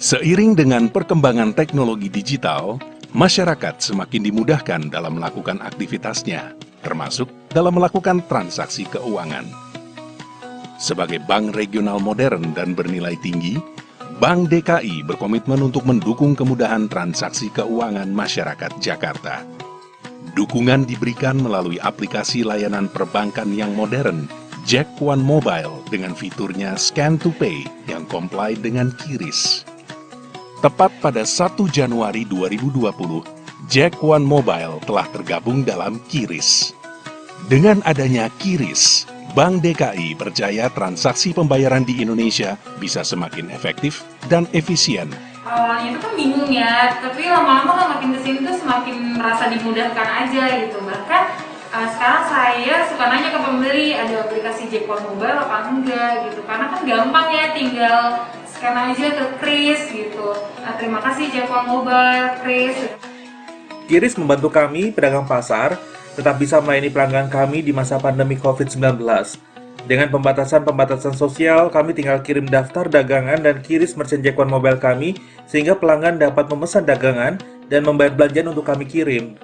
Seiring dengan perkembangan teknologi digital, masyarakat semakin dimudahkan dalam melakukan aktivitasnya, termasuk dalam melakukan transaksi keuangan. Sebagai bank regional modern dan bernilai tinggi, Bank DKI berkomitmen untuk mendukung kemudahan transaksi keuangan masyarakat Jakarta. Dukungan diberikan melalui aplikasi layanan perbankan yang modern, Jack One Mobile dengan fiturnya Scan to Pay yang comply dengan QRIS. Tepat pada 1 Januari 2020, Jack One Mobile telah tergabung dalam QRIS. Dengan adanya QRIS, Bank DKI percaya transaksi pembayaran di Indonesia bisa semakin efektif dan efisien. Awalnya itu kan bingung ya, tapi lama-lama kan makin kesini tuh semakin merasa dimudahkan aja gitu. Bahkan sekarang saya suka nanya ke pembeli, ada aplikasi Jack One Mobile apa enggak gitu. Karena kan gampang ya, tinggal scan aja ke QRIS gitu. Nah, terima kasih Jack One Mobile, QRIS. QRIS membantu kami, pedagang pasar, tetap bisa melayani pelanggan kami di masa pandemi COVID-19. Dengan pembatasan-pembatasan sosial, kami tinggal kirim daftar dagangan dan QRIS merchant Jack One Mobile kami, sehingga pelanggan dapat memesan dagangan dan membayar belanjaan untuk kami kirim.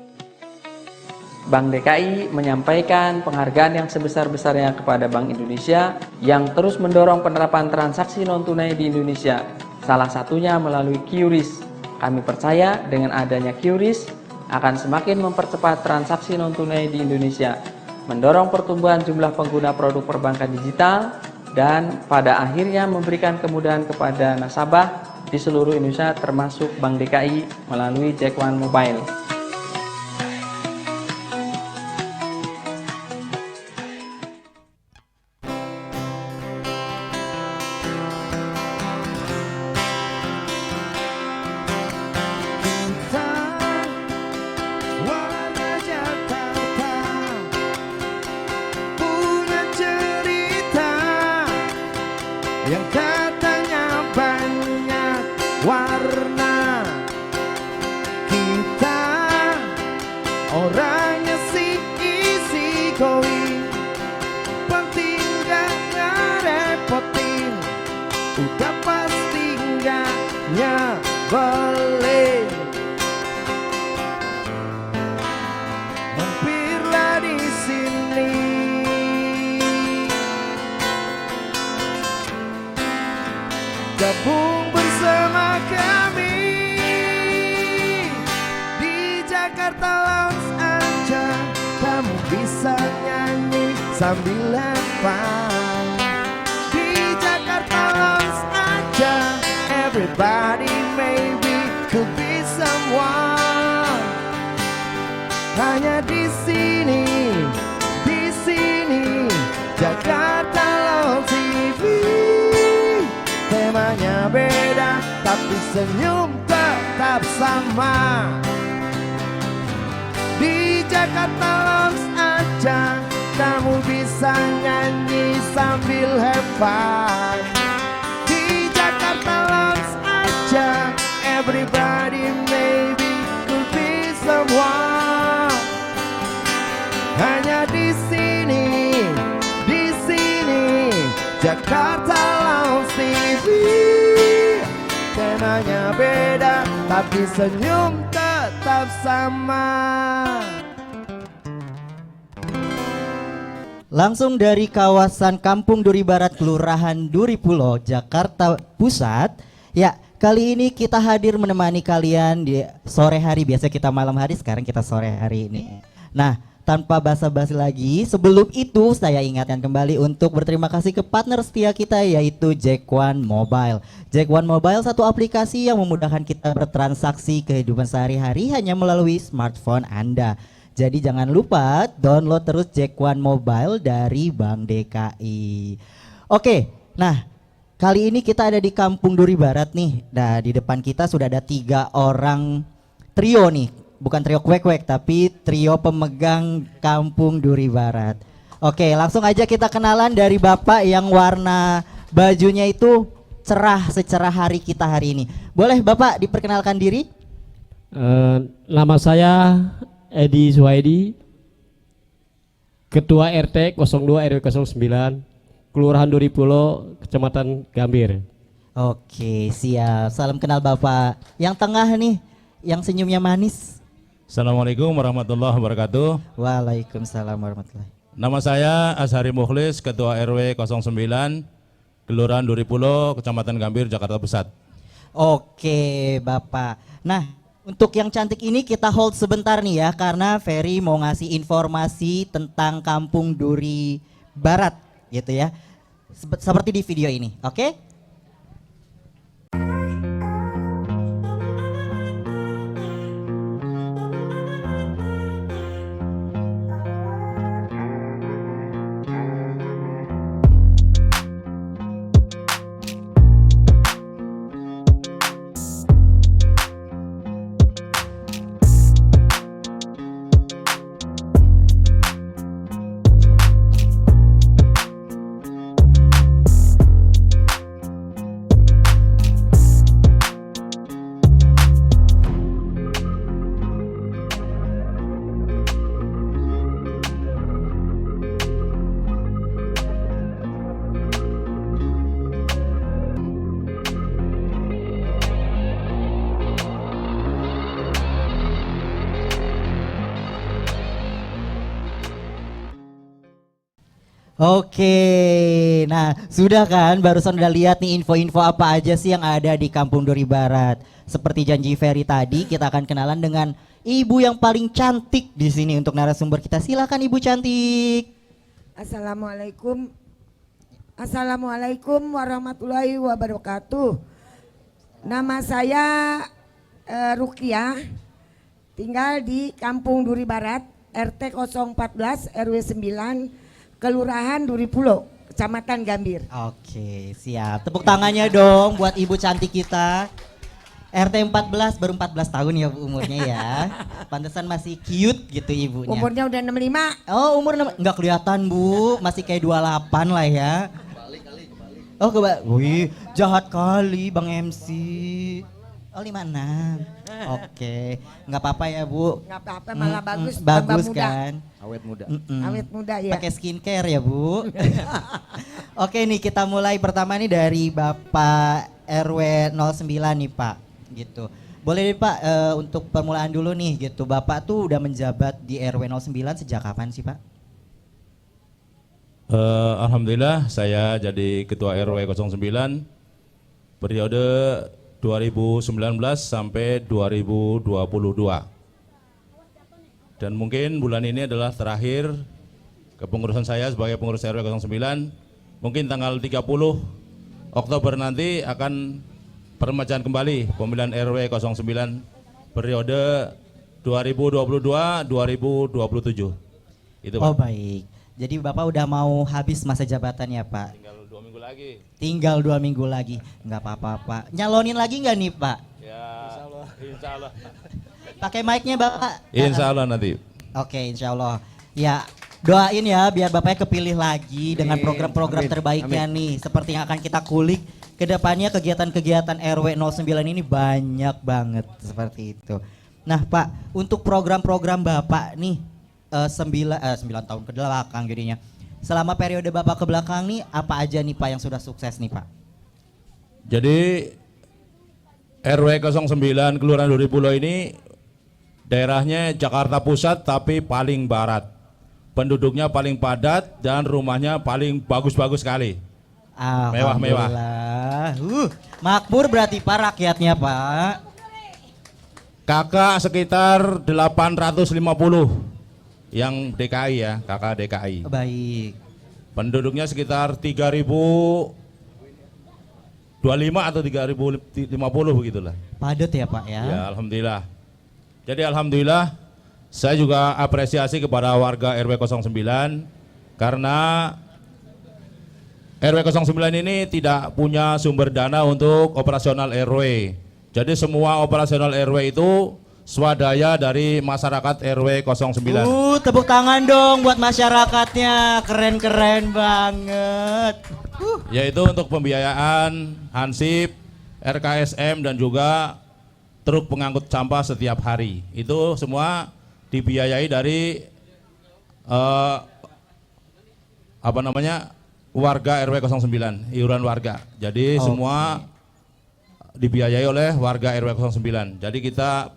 Bank DKI menyampaikan penghargaan yang sebesar-besarnya kepada Bank Indonesia yang terus mendorong penerapan transaksi non-tunai di Indonesia, salah satunya melalui QRIS. Kami percaya dengan adanya QRIS akan semakin mempercepat transaksi non-tunai di Indonesia, mendorong pertumbuhan jumlah pengguna produk perbankan digital, dan pada akhirnya memberikan kemudahan kepada nasabah di seluruh Indonesia termasuk Bank DKI melalui Jack One Mobile. Yang katanya banyak warna, kita orangnya isi going, penting gak ngerepotin, udah pasti gak nyebelin. Mampirlah di sini, gabung bersama kami di Jakarta Lounge aja, kamu bisa nyanyi sambil lepas. Di Jakarta Lounge aja, everybody maybe could be someone. Hanya di sini Jakarta Lounge TV. Temanya beda, tapi senyum tetap sama. Di Jakarta Lounge aja, kamu bisa nyanyi sambil have fun. Di Jakarta Lounge aja, everybody maybe could be someone. Hanya di sini Jakarta Lounge TV. Temanya beda, tapi senyum tetap sama. Langsung dari kawasan Kampung Duri Barat, Kelurahan Duri Pulo, Jakarta Pusat. Ya, kali ini kita hadir menemani kalian di sore hari. Biasa kita malam hari, sekarang kita sore hari ini. Nah, tanpa basa-basi lagi, sebelum itu saya ingatkan kembali untuk berterima kasih ke partner setia kita, yaitu Jack One Mobile. Jack One Mobile, satu aplikasi yang memudahkan kita bertransaksi kehidupan sehari-hari hanya melalui smartphone Anda. Jadi jangan lupa download terus Jack One Mobile dari Bank DKI. Oke, nah kali ini kita ada di Kampung Duri Barat nih. Nah, di depan kita sudah ada 3 orang trio nih. Bukan trio kuek-kuek, tapi trio pemegang Kampung Duri Barat. Oke, langsung aja kita kenalan dari Bapak yang warna bajunya itu cerah secerah hari kita hari ini. Boleh Bapak diperkenalkan diri? Nama saya Edi Suhaidi, Ketua RT 02 RW 09, Kelurahan Duri Pulo, Kecamatan Gambir. Oke, siap. Salam kenal Bapak. Yang tengah nih, yang senyumnya manis. Assalamualaikum warahmatullahi wabarakatuh. Waalaikumsalam warahmatullahi. Nama saya Ashari Mukhlis, Ketua RW 09, Kelurahan Duripulo, Kecamatan Gambir, Jakarta Pusat. Oke, Bapak. Nah, untuk yang cantik ini kita hold sebentar nih ya, karena Ferry mau ngasih informasi tentang Kampung Duri Barat, gitu ya. Seperti di video ini, oke? Oke, nah sudah kan barusan udah lihat nih info-info apa aja sih yang ada di Kampung Duri Barat. Seperti janji Ferry tadi, kita akan kenalan dengan ibu yang paling cantik di sini untuk narasumber kita. Silakan Ibu cantik. Assalamualaikum. Assalamualaikum warahmatullahi wabarakatuh. Nama saya Rukiah, tinggal di Kampung Duri Barat, RT 014 RW 9, Kelurahan Duripulo, Kecamatan Gambir. Oke, siap. Tepuk tangannya dong buat ibu cantik kita. RT 14 baru 14 tahun ya Bu, umurnya ya. Pantesan masih cute gitu ibunya. Umurnya udah 65. Oh, nggak kelihatan Bu, masih kayak 28 lah ya. Oh, wih, jahat kali Bang MC. Oh, 56. Oke, nggak apa-apa ya Bu. Nggak apa-apa, malah bagus. Bagus tambah muda. kan. Awet muda. Awet muda ya. Pakai skincare ya Bu. Oke nih, kita mulai pertama nih dari Bapak RW 09 nih Pak, gitu. Boleh nih Pak, untuk permulaan dulu nih gitu. Bapak tuh udah menjabat di RW 09 sejak kapan sih Pak? Alhamdulillah saya jadi Ketua RW 09 periode 2019 sampai 2022. Dan mungkin bulan ini adalah terakhir kepengurusan saya sebagai pengurus RW 09. Mungkin tanggal 30 Oktober nanti akan peremajaan kembali pemilihan RW 09 periode 2022-2027. Itu Pak. Oh baik. Jadi Bapak udah mau habis masa jabatannya Pak? Tinggal 2 minggu lagi. Tinggal 2 minggu lagi. Nggak apa-apa Pak. Nyalonin lagi nggak nih Pak? Ya, insya Allah. Pakai mic-nya Bapak? Insya Allah nanti. Oke, insya Allah. Ya, doain ya biar Bapaknya kepilih lagi dengan program-program terbaiknya nih. Seperti yang akan kita kulik ke depannya, kegiatan-kegiatan RW 09 ini banyak banget seperti itu. Nah Pak, untuk program-program Bapak nih 9 tahun ke belakang jadinya. Selama periode Bapak ke belakang nih, apa aja nih Pak yang sudah sukses nih Pak? Jadi RW 09 Kelurahan Duripulo ini daerahnya Jakarta Pusat tapi paling barat. Penduduknya paling padat dan rumahnya paling bagus-bagus sekali. Mewah-mewah. Alhamdulillah. Makmur berarti Pak rakyatnya Pak. Kakak sekitar 850 yang DKI ya, kakak DKI. Baik. Penduduknya sekitar 3025 atau 3050 begitulah. Padat ya Pak ya. Ya, alhamdulillah. Jadi alhamdulillah saya juga apresiasi kepada warga RW 09 karena RW 09 ini tidak punya sumber dana untuk operasional RW. Jadi semua operasional RW itu swadaya dari masyarakat RW 09. Tepuk tangan dong buat masyarakatnya. Keren-keren banget. Yaitu untuk pembiayaan Hansip, RKSM dan juga truk pengangkut sampah setiap hari. Itu semua dibiayai dari warga RW 09, iuran warga. Jadi semua dibiayai oleh warga RW 09. Jadi kita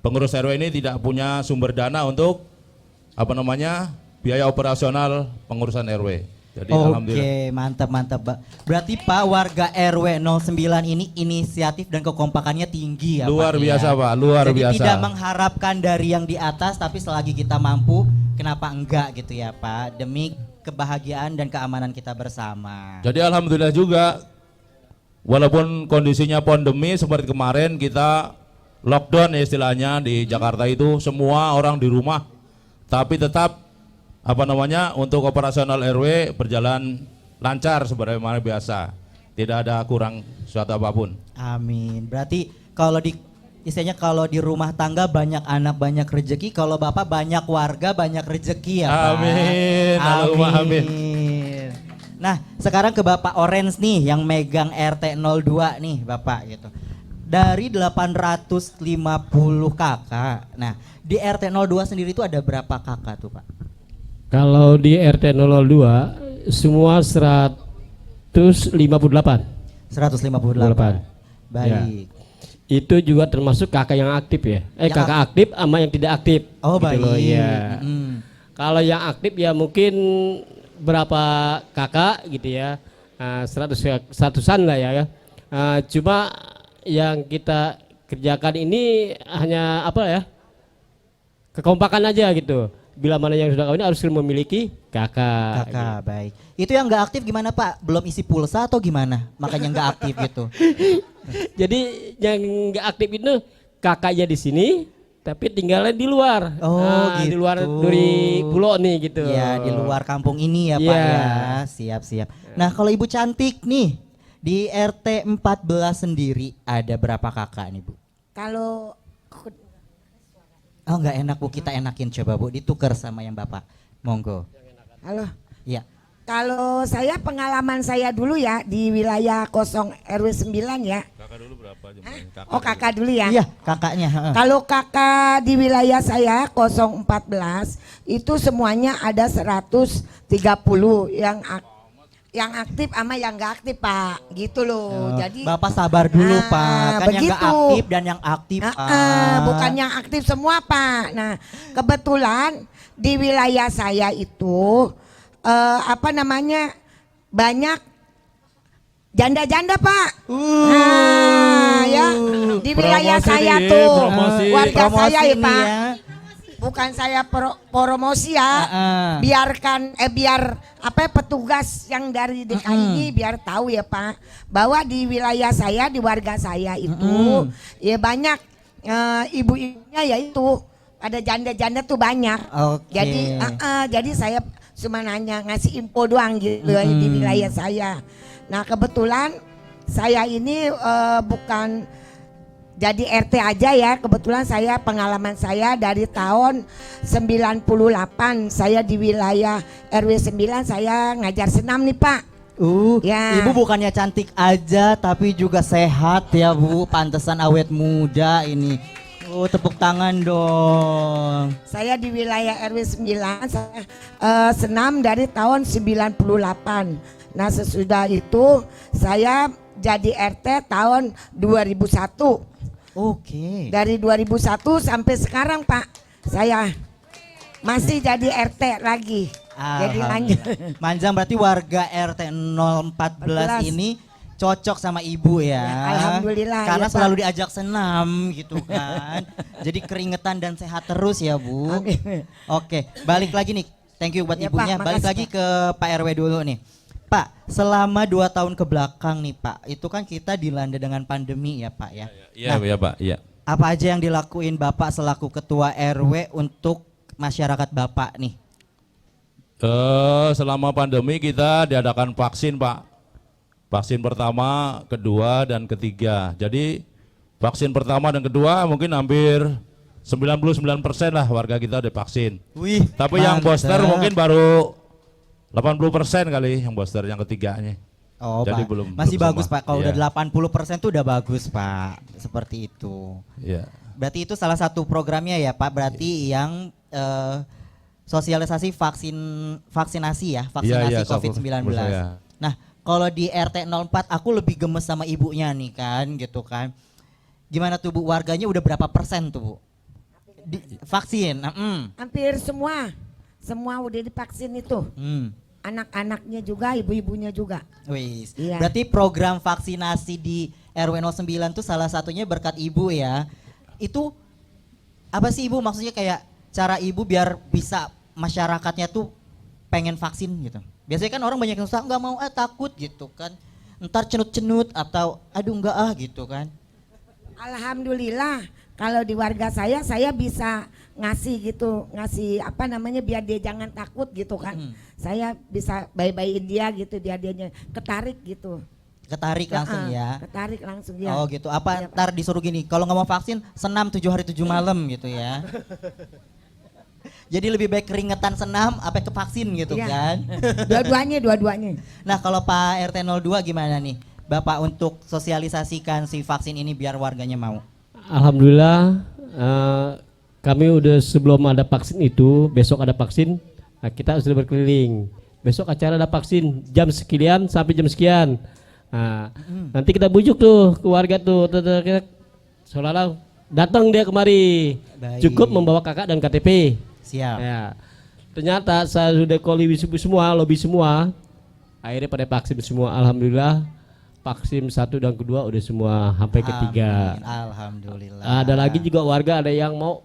pengurus RW ini tidak punya sumber dana untuk biaya operasional pengurusan RW. Jadi alhamdulillah. Oke, mantap mantap, Pak. Berarti Pak warga RW 09 ini inisiatif dan kekompakannya tinggi ya, Luar Pak. biasa, Ya? Pak. Luar Jadi biasa. tidak mengharapkan dari yang di atas, tapi selagi kita mampu, kenapa enggak gitu ya, Pak? Demi kebahagiaan dan keamanan kita bersama. Jadi alhamdulillah juga, walaupun kondisinya pandemi seperti kemarin kita lockdown istilahnya di Jakarta itu, semua orang di rumah, tapi tetap untuk operasional RW berjalan lancar sebagaimana biasa, tidak ada kurang suatu apapun. Amin. Berarti kalau di rumah tangga banyak anak banyak rezeki, kalau Bapak banyak warga banyak rezeki ya, Pak. Amin. Allahumma amin. Nah, sekarang ke Bapak Orange nih yang megang RT 02 nih, Bapak gitu. Dari 850 kakak. Nah, di RT 02 sendiri itu ada berapa kakak tuh, Pak? Kalau di RT 02 semua 158. 158. Baik. Itu juga termasuk kakak yang aktif ya. Kakak aktif sama yang tidak aktif. Oh, gitu baik. loh, ya. Kalau yang aktif ya mungkin berapa kakak gitu ya. 100-an lah ya. Cuma yang kita kerjakan ini hanya kekompakan aja gitu. Bila mana yang sudah kawin harus memiliki kakak. Kakak, baik. Itu yang nggak aktif gimana, Pak? Belum isi pulsa atau gimana? Makanya nggak aktif gitu. Jadi yang nggak aktif itu kakaknya di sini, tapi tinggalnya di luar. Oh, gitu. Di luar dari pulau nih gitu. Ya, di luar kampung ini ya, Pak ya. Siap-siap. Nah, kalau Ibu cantik nih, di RT 14 sendiri ada berapa kakak nih, Bu? Kalau Oh, nggak enak, Bu. Kita enakin coba, Bu. Ditukar sama yang Bapak. Monggo. halo. Iya. Kalau saya pengalaman saya dulu ya di wilayah 0 RW 9 ya. Kakak dulu berapa jumlahnya? Oh, kakak dulu ya. Iya, kakaknya. heeh. Kalau kakak di wilayah saya 014 itu semuanya ada 130 yang aktif sama yang nggak aktif, Pak, gitu loh. Jadi Bapak sabar dulu, Pak. Kan yang nggak begitu. aktif dan yang aktif. bukan yang aktif semua, Pak. Nah, kebetulan di wilayah saya itu banyak janda-janda, Pak. Nah, ya di wilayah Promosi saya nih, tuh promosi. warga Promosi saya ya, nih Pak. ya. Bukan saya promosi ya. Biarkan biar petugas yang dari DKI ini biar tahu ya, Pak, bahwa di wilayah saya, di warga saya itu ya banyak ibu-ibunya yaitu ada janda-janda tuh banyak. Oke. Jadi saya cuma nanya ngasih info doang gitu di wilayah saya. Nah, kebetulan saya ini bukan jadi RT aja ya, kebetulan saya pengalaman saya dari tahun 98 saya di wilayah RW 9 saya ngajar senam nih, Pak. Ya. Ibu bukannya cantik aja tapi juga sehat ya, Bu. Pantesan awet muda ini. Tepuk tangan dong. Saya di wilayah RW 9 saya senam dari tahun 98. Nah, sesudah itu saya jadi RT tahun 2001. Oke. Dari 2001 sampai sekarang, Pak, saya masih jadi RT lagi. Jadi lanjut. Manjang, berarti warga RT 014 ini cocok sama Ibu ya. Alhamdulillah. Karena ya, selalu Pak. diajak senam gitu kan. Jadi keringetan dan sehat terus ya, Bu. Oke, balik lagi nih. Thank you buat Ya, ibunya. Pak, Balik makasih, lagi ke Pak RW dulu nih. Pak, selama 2 tahun ke belakang nih, Pak, itu kan kita dilanda dengan pandemi ya, Pak ya. Iya, iya, Pak. Iya. Apa aja yang dilakuin Bapak selaku ketua RW untuk masyarakat Bapak nih? Selama pandemi kita diadakan vaksin, Pak. Vaksin pertama, kedua, dan ketiga. Jadi vaksin pertama dan kedua mungkin hampir 99% lah warga kita divaksin. Wih, Tapi yang mantap. booster mungkin baru 80% kali yang booster yang ketiganya. Oh, Jadi Pak. Masih belum bagus, semua. Pak. Kalau Iya. udah 80% tuh udah bagus, Pak. Seperti itu. Iya. Berarti itu salah satu programnya ya, Pak. Berarti yang sosialisasi vaksinasi ya, vaksinasi Iya, COVID-19. iya, Nah, kalau di RT 04 aku lebih gemes sama ibunya nih kan gitu kan. Gimana tuh Bu, warganya udah berapa persen tuh Bu? Vaksin? Hampir semua udah divaksin itu. Anak-anaknya juga, ibu-ibunya juga. Wis. Iya. Berarti program vaksinasi di RW 09 tuh salah satunya berkat Ibu ya. Itu apa sih Ibu, maksudnya kayak cara Ibu biar bisa masyarakatnya tuh pengen vaksin gitu. Biasanya kan orang banyak yang nggak mau, takut gitu kan. Ntar cenut-cenut atau aduh enggak gitu kan. Alhamdulillah kalau di warga saya bisa ngasih apa namanya biar dia jangan takut gitu kan. Saya bisa bayi-bayiin dia gitu, dia ketarik gitu. Ketarik langsung ya. Ketarik langsung ya. Oh gitu. Apa Ya, ntar disuruh gini, kalau nggak mau vaksin senam 7 hari 7 malam gitu ya. Jadi lebih baik keringetan senam apa ke vaksin gitu Iya. kan. Dua-duanya. Nah kalau Pak RT 02 gimana nih Bapak untuk sosialisasikan si vaksin ini biar warganya mau? Alhamdulillah kami udah sebelum ada vaksin itu, besok ada vaksin, nah kita sudah berkeliling. Besok acara ada vaksin jam sekian sampai jam sekian. Nah, nanti kita bujuk tuh ke warga tuh, seolah-olah datang dia kemari. Baik. Cukup membawa kakak dan KTP. Siap. Ya. Ternyata saya sudah semua, lobby semua. Akhirnya pada vaksin semua, alhamdulillah. Vaksin 1 dan kedua udah semua sampai ketiga. Amin. Alhamdulillah. Ada lagi juga warga ada yang mau,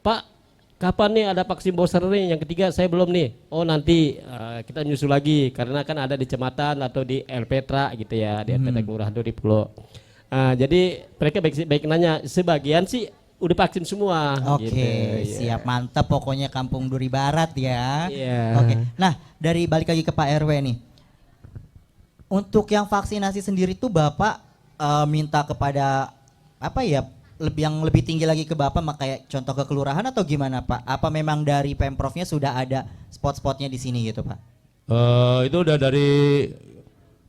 Pak, kapan nih ada vaksin booster nih? Yang ketiga saya belum nih. Oh nanti kita nyusul lagi karena kan ada di kecamatan atau di Elpetra gitu ya, di Elpetra Kelurahan Duripulo. Jadi mereka baik nanya, sebagian sih udah vaksin semua. Oke, gitu, ya. siap, mantap pokoknya Kampung Duri Barat ya. Iya. Oke. Nah, dari balik lagi ke Pak RW nih. Untuk yang vaksinasi sendiri tuh Bapak minta kepada apa ya? Yang lebih tinggi lagi ke Bapak, kayak contoh ke kelurahan atau gimana Pak? Apa memang dari Pemprovnya sudah ada spot-spotnya di sini gitu Pak? Itu udah dari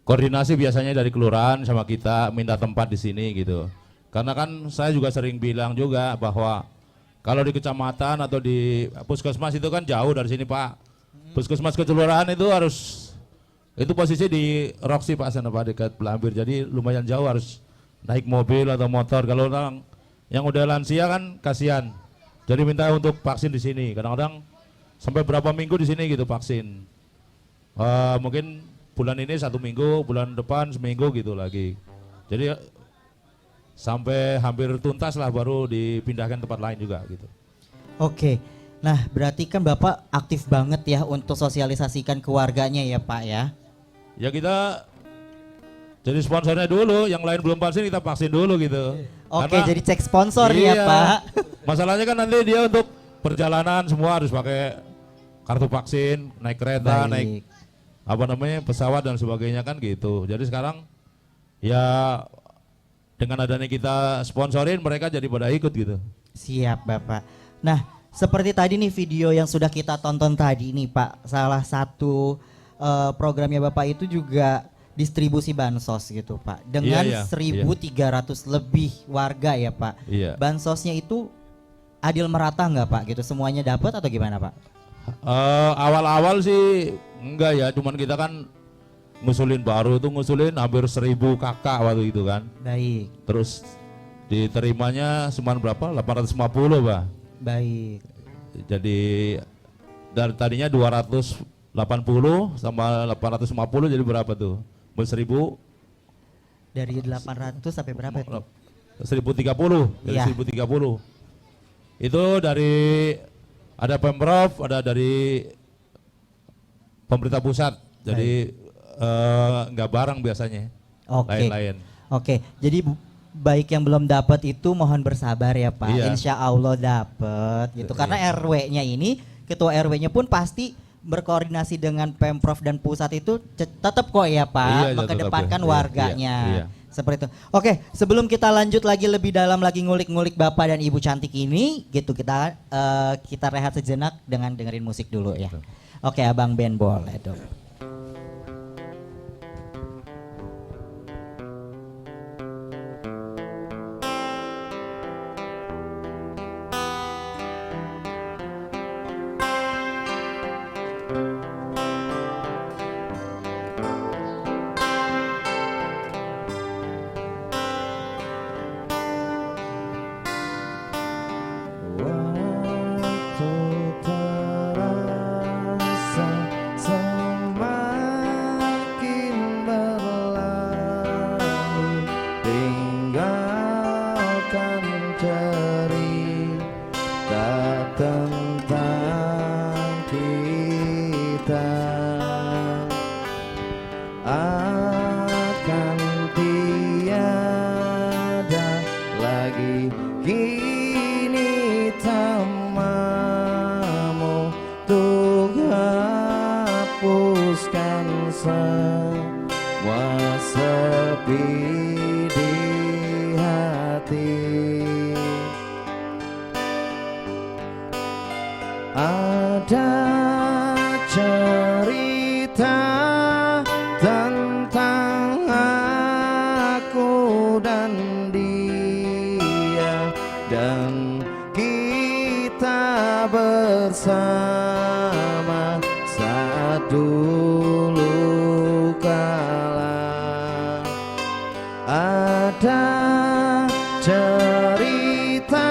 koordinasi biasanya dari kelurahan sama kita minta tempat di sini gitu. Karena kan saya juga sering bilang juga bahwa kalau di kecamatan atau di puskesmas itu kan jauh dari sini Pak. Puskesmas ke kelurahan itu itu posisi di Roxy Pak sana Pak, dekat Pelambir. Jadi lumayan jauh, harus naik mobil atau motor. Kalau orang yang udah lansia kan kasihan. Jadi minta untuk vaksin di sini. Kadang-kadang sampai berapa minggu di sini gitu vaksin. Mungkin bulan ini 1 minggu, bulan depan seminggu gitu lagi. Jadi sampai hampir tuntas lah baru dipindahkan tempat lain juga gitu. Oke. Nah, berarti kan Bapak aktif banget ya untuk sosialisasikan ke warganya ya Pak ya. Ya kita jadi sponsornya dulu, yang lain belum vaksin kita vaksin dulu gitu. Oke, Karena jadi cek sponsor ya iya, Pak. Masalahnya kan nanti dia untuk perjalanan semua harus pakai kartu vaksin, naik kereta, naik pesawat dan sebagainya kan gitu. Jadi sekarang ya dengan adanya kita sponsorin, mereka jadi pada ikut gitu. Siap Bapak. Nah, seperti tadi nih video yang sudah kita tonton tadi nih Pak, salah satu programnya Bapak itu juga distribusi bansos gitu Pak, dengan 1.300 lebih warga ya Pak. Iya. Bansosnya itu adil merata nggak Pak gitu, semuanya dapat atau gimana Pak? Awal-awal sih enggak ya, cuman kita kan ngusulin hampir 1.000 kakak waktu itu kan. Baik. Terus diterimanya cuma berapa? 850 Pak. Baik. Jadi dari tadinya 280 sama 850 jadi berapa tuh? 1.000 Dari 800 sampai berapa itu? 1.030, dari Iya. 1.030. Itu dari ada Pemprov, ada dari pemerintah pusat. Jadi nggak bareng biasanya. Oke. Lain-lain. Oke. Jadi baik yang belum dapat itu mohon bersabar ya Pak. Iya. Insya Allah dapat gitu. Karena RW-nya ini, ketua RW-nya pun pasti berkoordinasi dengan Pemprov dan pusat itu tetap kok ya Pak, Iya, mengedepankan tetap ya. warganya. Iya. Seperti itu. Oke, sebelum kita lanjut lagi lebih dalam lagi ngulik-ngulik Bapak dan Ibu cantik ini, gitu kita rehat sejenak dengan dengerin musik dulu ya. Oke, Abang Ben boleh dong. kita akan tiada lagi kini temamu untuk hapuskan semua sepi di hati. Ada cerita tentang aku dan dia, dan kita bersama saat dulu kala. Ada cerita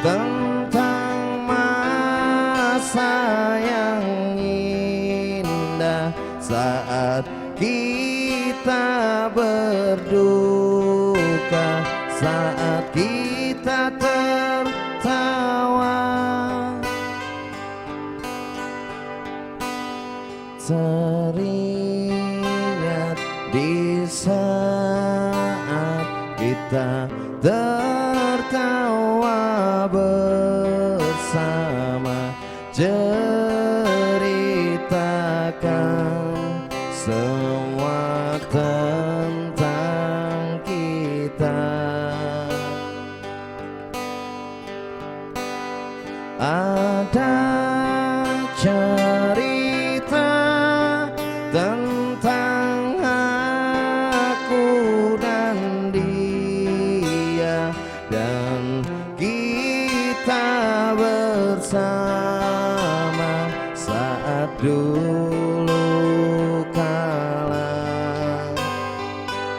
tentang masa yang indah saat kita berduka, saat kita tertawa. Teringat di saat kita tertawa bersama, ceritakan semua tentang kita. Ada cerita tentang aku dan dia, dan kita bersama saat dulu kala.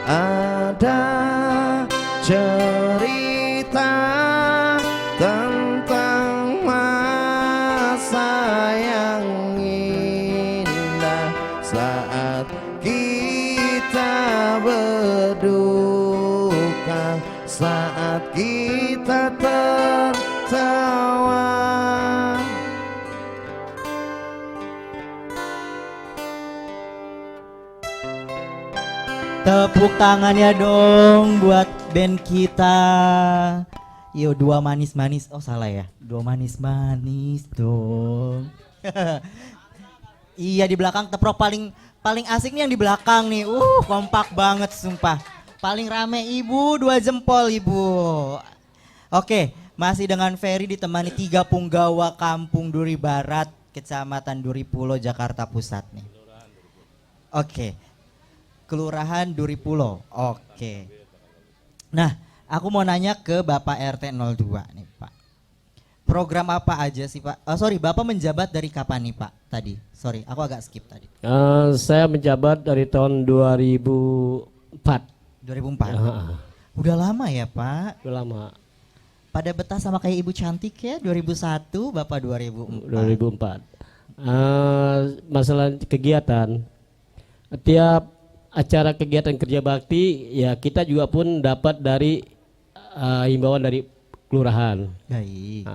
Ada cerita tentang masa yang indah saat kita berduka, saat kita tertawa. Tepuk tangannya dong buat band kita. Yo, dua manis-manis. Oh salah ya, dua manis-manis dong. Iya, di belakang teprok paling asik nih yang di belakang nih. Kompak banget sumpah. Paling rame ibu, 2 jempol ibu. Oke, masih dengan Ferry ditemani 3 punggawa Kampung Duri Barat, Kecamatan Duripulo, Jakarta Pusat nih. Oke. Kelurahan Duripulo. Oke. Nah, aku mau nanya ke Bapak RT 02 nih, Pak. Program apa aja sih, Pak? Sorry, Bapak menjabat dari kapan nih, Pak? Tadi. Sorry, aku agak skip tadi. Saya menjabat dari tahun 2004. 2004. Udah lama ya, Pak? Udah lama. Pada betah sama kayak Ibu Cantik ya, 2001, Bapak 2004. 2004. Masalah kegiatan, tiap acara kegiatan kerja bakti ya kita juga pun dapat dari himbauan dari kelurahan. Baik.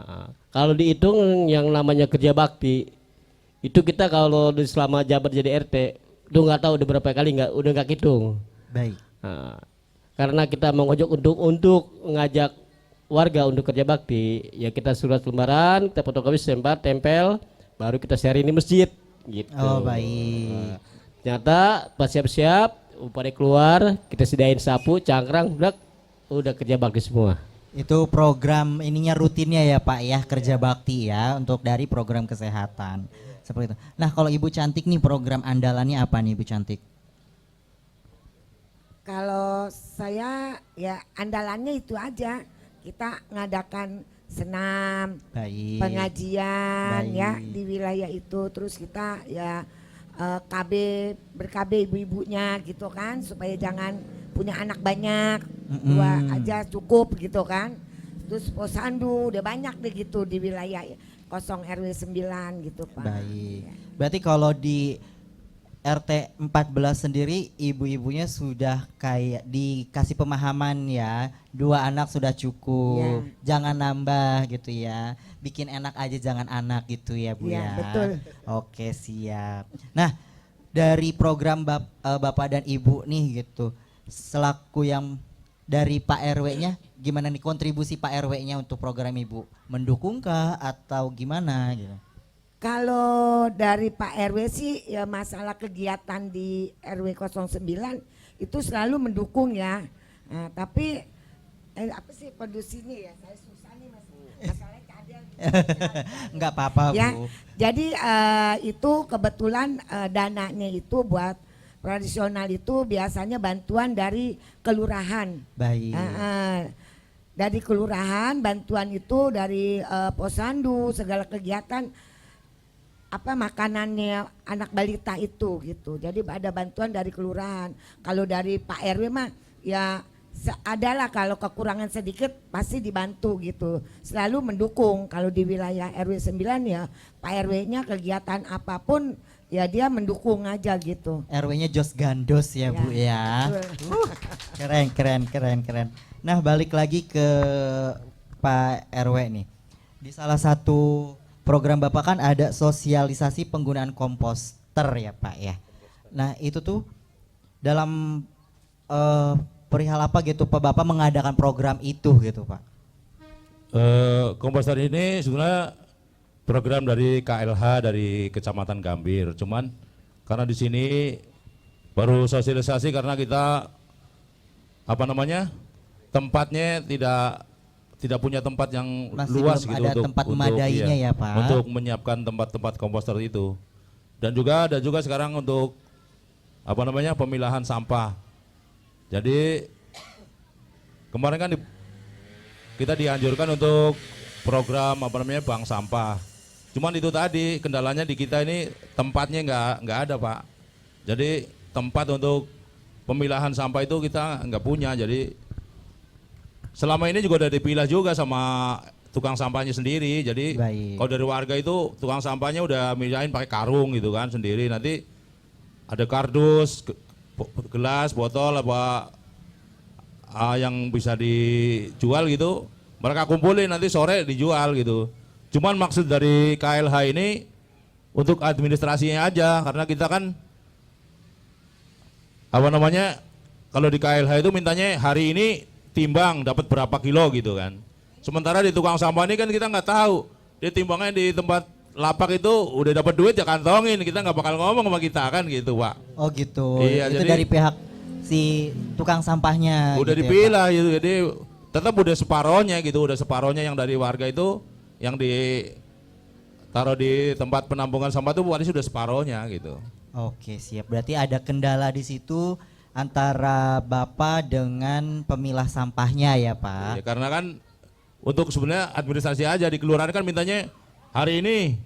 Kalau dihitung yang namanya kerja bakti itu kita kalau selama jabat jadi RT itu nggak tahu udah berapa kali udah nggak hitung. Baik. Karena kita mengojok untuk ngajak warga untuk kerja bakti, ya kita surat lembaran, kita fotokopi tempel, baru kita share ini masjid gitu. Oh baik. Ternyata pas siap-siap, pada keluar, kita sediain sapu, cangkrang, udah kerja bakti semua. Itu program ininya rutinnya ya Pak ya, kerja bakti ya, untuk dari program kesehatan. Seperti itu. Nah kalau Ibu Cantik nih program andalannya apa nih Ibu Cantik? Kalau saya ya andalannya itu aja, kita ngadakan senam, Baik. pengajian Baik. ya di wilayah itu, terus kita ya berKB ibu-ibunya gitu kan, supaya jangan punya anak banyak, 2 aja cukup gitu kan. Terus posyandu udah banyak deh gitu di wilayah 0 RW 9 gitu Pak. Baik. Berarti kalau di RT 14 sendiri ibu-ibunya sudah kayak dikasih pemahaman ya, 2 anak sudah cukup, jangan nambah gitu ya, bikin enak aja jangan anak gitu ya Bu Iya, ya. betul. Oke siap. Nah dari program Bapak dan Ibu nih gitu, selaku yang dari Pak RW-nya, gimana nih kontribusi Pak RW-nya untuk program Ibu? Mendukungkah atau gimana gitu? Kalau dari Pak RW sih ya masalah kegiatan di RW 09 itu selalu mendukung ya. Nah, tapi apa sih produksinya ya? Saya susah nih masalahnya kadang. Enggak apa-apa Ya, Bu. jadi itu kebetulan dananya itu buat tradisional itu biasanya bantuan dari kelurahan. Baik. Dari kelurahan bantuan itu dari posyandu segala kegiatan apa makanannya anak balita itu gitu. Jadi ada bantuan dari kelurahan. Kalau dari Pak RW mah ya adalah kalau kekurangan sedikit pasti dibantu gitu. Selalu mendukung. Kalau di wilayah RW 9 ya Pak RW-nya kegiatan apapun ya dia mendukung aja gitu. RW-nya Jos Gandos ya Bu ya. Keren. Nah balik lagi ke Pak RW nih. Di salah satu program Bapak kan ada sosialisasi penggunaan komposter ya Pak ya. Nah itu tuh dalam perihal apa gitu Pak Bapak mengadakan program itu gitu Pak? Komposter ini sebenarnya program dari KLH dari Kecamatan Gambir. Cuman karena di sini baru sosialisasi karena kita tempatnya tidak punya tempat yang Masih luas belum gitu ada tempat memadainya ya, Pak. untuk menyiapkan tempat-tempat komposter itu. Dan juga ada juga sekarang untuk pemilahan sampah. Jadi kemarin kan kita dianjurkan untuk program bank sampah. Cuman itu tadi kendalanya di kita ini tempatnya nggak ada Pak. Jadi tempat untuk pemilahan sampah itu kita nggak punya. Jadi selama ini juga udah dipilah juga sama tukang sampahnya sendiri. Jadi kalau dari warga itu tukang sampahnya udah milahin pakai karung gitu kan sendiri. Nanti ada kardus, gelas, botol yang bisa dijual gitu. Mereka kumpulin nanti sore dijual gitu. Cuman maksud dari KLH ini untuk administrasinya aja karena kita kan kalau di KLH itu mintanya hari ini timbang dapat berapa kilo gitu kan. Sementara di tukang sampah ini kan kita nggak tahu. Dia timbangnya di tempat lapak itu udah dapat duit ya kantongin. Kita nggak bakal ngomong sama kita kan gitu Pak. Oh gitu. Iya, itu jadi dari pihak si tukang sampahnya. udah gitu dipilah ya, gitu. Jadi tetap udah separohnya gitu. Udah separohnya yang dari warga itu yang ditaruh di tempat penampungan sampah itu waris sudah separohnya gitu. Oke siap. Berarti ada kendala di situ antara Bapak dengan pemilah sampahnya ya Pak. Ya, karena kan untuk sebenarnya administrasi aja di kelurahan kan mintanya hari ini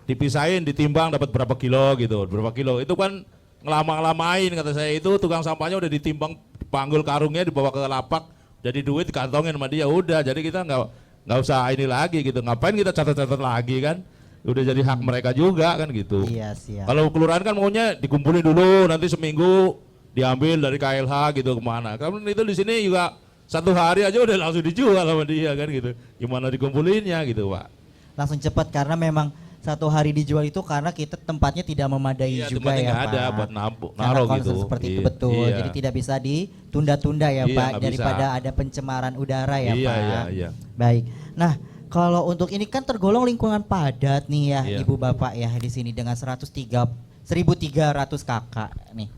dipisahin, ditimbang dapat berapa kilo gitu, berapa kilo. Itu kan ngelama-ngelamain kata saya itu tukang sampahnya udah ditimbang, panggul karungnya dibawa ke lapak, jadi duit dikantongin sama dia udah. Jadi kita nggak usah ini lagi gitu. Ngapain kita catat-catat lagi kan? Udah jadi hak mereka juga kan gitu. Iya siap. Kalau kelurahan kan maunya dikumpulin dulu, nanti seminggu diambil dari KLH gitu kemana. Karena itu di sini juga 1 hari aja udah langsung dijual sama dia kan gitu. Gimana dikumpulinnya gitu Pak. Langsung cepat karena memang 1 hari dijual itu karena kita tempatnya tidak memadai Iya, juga tempatnya ya nggak Pak. ada buat Karena naruh konsep gitu. seperti itu Iya, betul. iya. Jadi tidak bisa ditunda-tunda ya Iya, Pak nggak daripada bisa. ada pencemaran udara ya Iya, Pak. iya. Baik. Nah, kalau untuk ini kan tergolong lingkungan padat nih ya Iya. Ibu Bapak ya di sini dengan 1.300 kakak nih.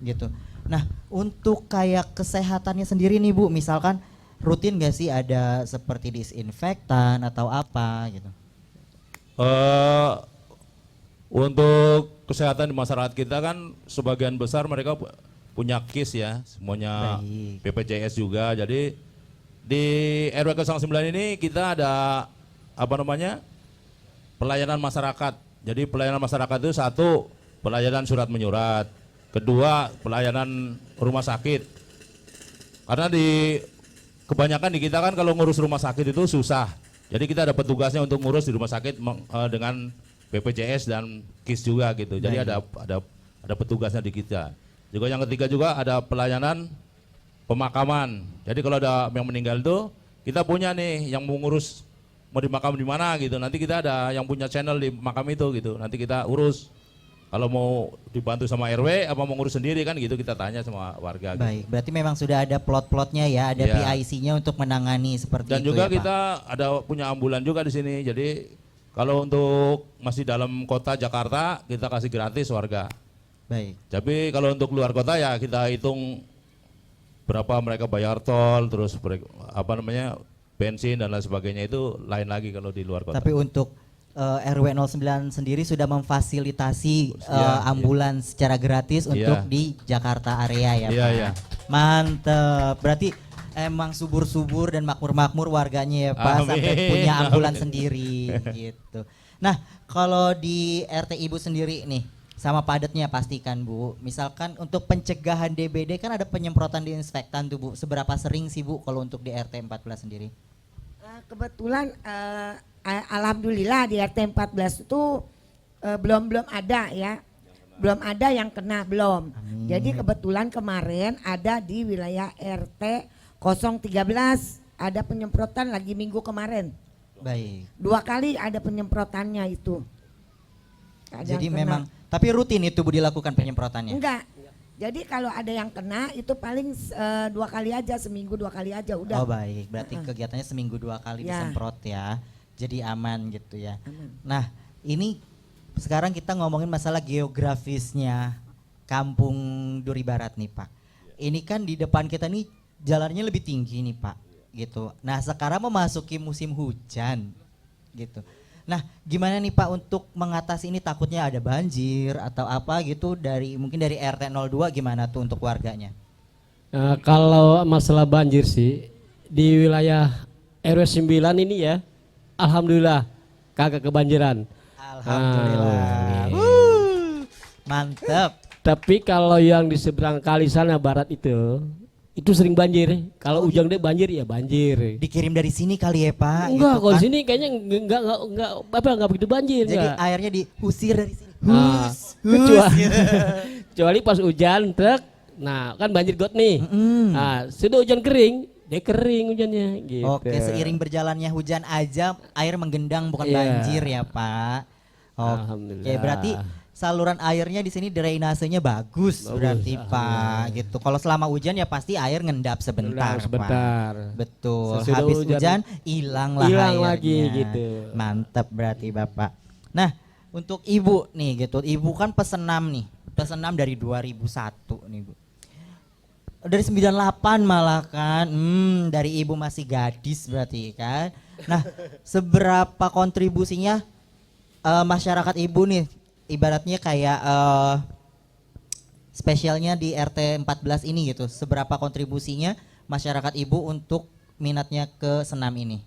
Gitu. Nah, untuk kayak kesehatannya sendiri nih Bu, misalkan rutin gak sih ada seperti disinfektan atau apa gitu? Untuk kesehatan di masyarakat kita kan sebagian besar mereka punya KIS ya, semuanya Baik. BPJS juga. Jadi di RW 09 ini kita ada pelayanan masyarakat. Jadi pelayanan masyarakat itu 1 pelayanan surat menyurat, 2 pelayanan rumah sakit. Karena kebanyakan di kita kan kalau ngurus rumah sakit itu susah. Jadi kita ada petugasnya untuk ngurus di rumah sakit dengan BPJS dan KIS juga gitu. Jadi ada ada petugasnya di kita. Juga yang ketiga juga ada pelayanan pemakaman. Jadi kalau ada yang meninggal itu kita punya nih yang mengurus mau dimakam di mana gitu. Nanti kita ada yang punya channel di makam itu gitu. Nanti kita urus. Kalau mau dibantu sama RW apa mau ngurus sendiri kan gitu kita tanya sama warga. Baik, berarti memang sudah ada plot-plotnya ya, ada Iya. PIC-nya untuk menangani seperti Dan itu juga ya, Pak? kita ada punya ambulan juga di sini. Jadi kalau untuk masih dalam kota Jakarta kita kasih gratis warga. Baik. Tapi kalau untuk luar kota ya kita hitung berapa mereka bayar tol, terus bensin dan lain sebagainya itu lain lagi kalau di luar kota. Tapi untuk RW 09 sendiri sudah memfasilitasi ambulans secara gratis untuk di Jakarta area ya, Iya, Pak. iya. Mantep. Berarti emang subur-subur dan makmur-makmur warganya ya, Pak, sampai Amin. punya ambulans Amin. sendiri gitu. Nah, kalau di RT Ibu sendiri nih, sama padatnya pastikan, Bu. Misalkan untuk pencegahan DBD kan ada penyemprotan disinfektan tuh, Bu. Seberapa sering sih, Bu, kalau untuk di RT 14 sendiri? Kebetulan alhamdulillah di RT 14 itu belum ada ya. Belum ada yang kena belum. Jadi kebetulan kemarin ada di wilayah RT 013 ada penyemprotan lagi minggu kemarin. Baik. 2 kali ada penyemprotannya itu. Ada Jadi yang kena. memang, tapi rutin itu Bu dilakukan penyemprotannya? Enggak. Jadi kalau ada yang kena itu paling 2 kali aja, seminggu 2 kali aja udah. Oh baik, berarti kegiatannya seminggu 2 kali Ya. disemprot ya. Jadi aman gitu ya. Aman. Nah, ini sekarang kita ngomongin masalah geografisnya Kampung Duri Barat nih, Pak. Ini kan di depan kita nih jalannya lebih tinggi nih, Pak. Gitu. Nah, sekarang memasuki musim hujan. Gitu. Nah, gimana nih Pak untuk mengatasi ini, takutnya ada banjir atau apa gitu mungkin dari RT 02 gimana tuh untuk warganya? Kalau masalah banjir sih di wilayah RW 9 ini ya, alhamdulillah kagak kebanjiran. Alhamdulillah. Mantep. Tapi kalau yang di seberang kali sana barat itu sering banjir. Kalau hujan deh banjir ya banjir. Dikirim dari sini kali ya Pak? Enggak, gitu kalau di kan? sini kayaknya enggak begitu banjir. Jadi enggak. airnya diusir dari sini. Nah, kecuali pas hujan truk, nah kan banjir got nih. Nah, sudah hujan kering, dia kering hujannya gitu. Oke, seiring berjalannya hujan aja air menggendang bukan Iya. banjir ya Pak. Oke, Alhamdulillah. berarti saluran airnya di sini drainasenya bagus berarti Pak gitu. Kalau selama hujan ya pasti air ngendap sebentar, sebentar. Pak. Betul. Sesudah Habis hujan, hujan hilang lah hilang airnya. lagi gitu. Mantap berarti Bapak. Nah, untuk Ibu nih gitu. Ibu kan pesenam nih. Pesenam dari 2001 nih, Bu. Dari 98 malah kan. Dari Ibu masih gadis berarti kan. Nah, seberapa kontribusinya masyarakat Ibu nih, ibaratnya kayak spesialnya di RT 14 ini gitu, seberapa kontribusinya masyarakat Ibu untuk minatnya ke senam ini?